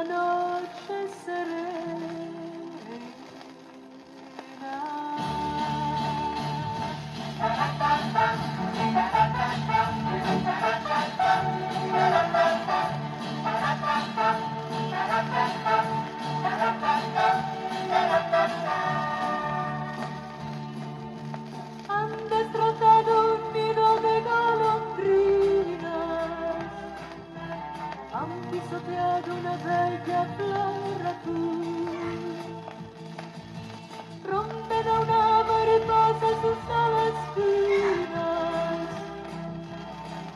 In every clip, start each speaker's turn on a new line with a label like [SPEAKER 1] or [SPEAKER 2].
[SPEAKER 1] noche serena. Han destrozado un nido de golondrinas, han pisoteado una bella flor azul, rompen a una mariposa sus alas finas,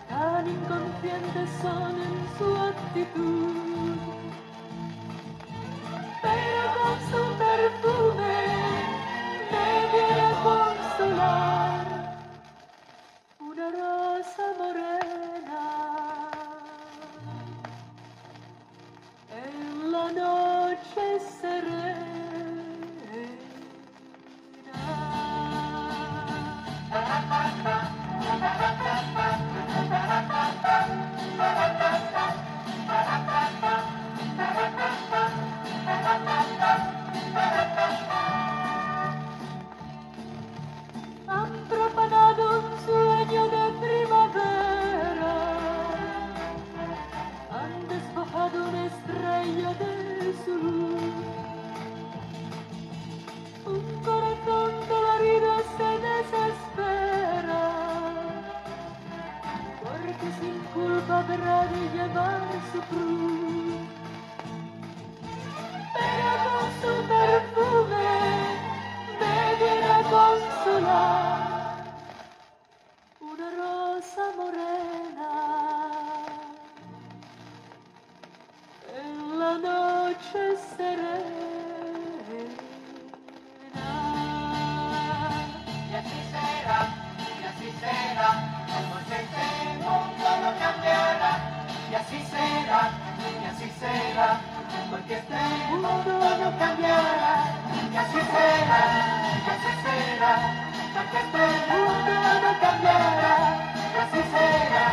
[SPEAKER 1] tan inconscientes son en su actitud, pero con su perfume me viene a consolar una rosa morena. En la noche han profanado un sueño de primavera, han despojado una estrella de su luz, un corazón dolorido se desespera, porque sin culpa habrá de llevar su cruz, pero con su perfume me viene a consolar una rosa morena. En la noche serena.
[SPEAKER 2] Y así será, porque este mundo no cambiará. Y así será, porque este mundo no cambiará. Y así será, porque este mundo no cambiará. Y así será.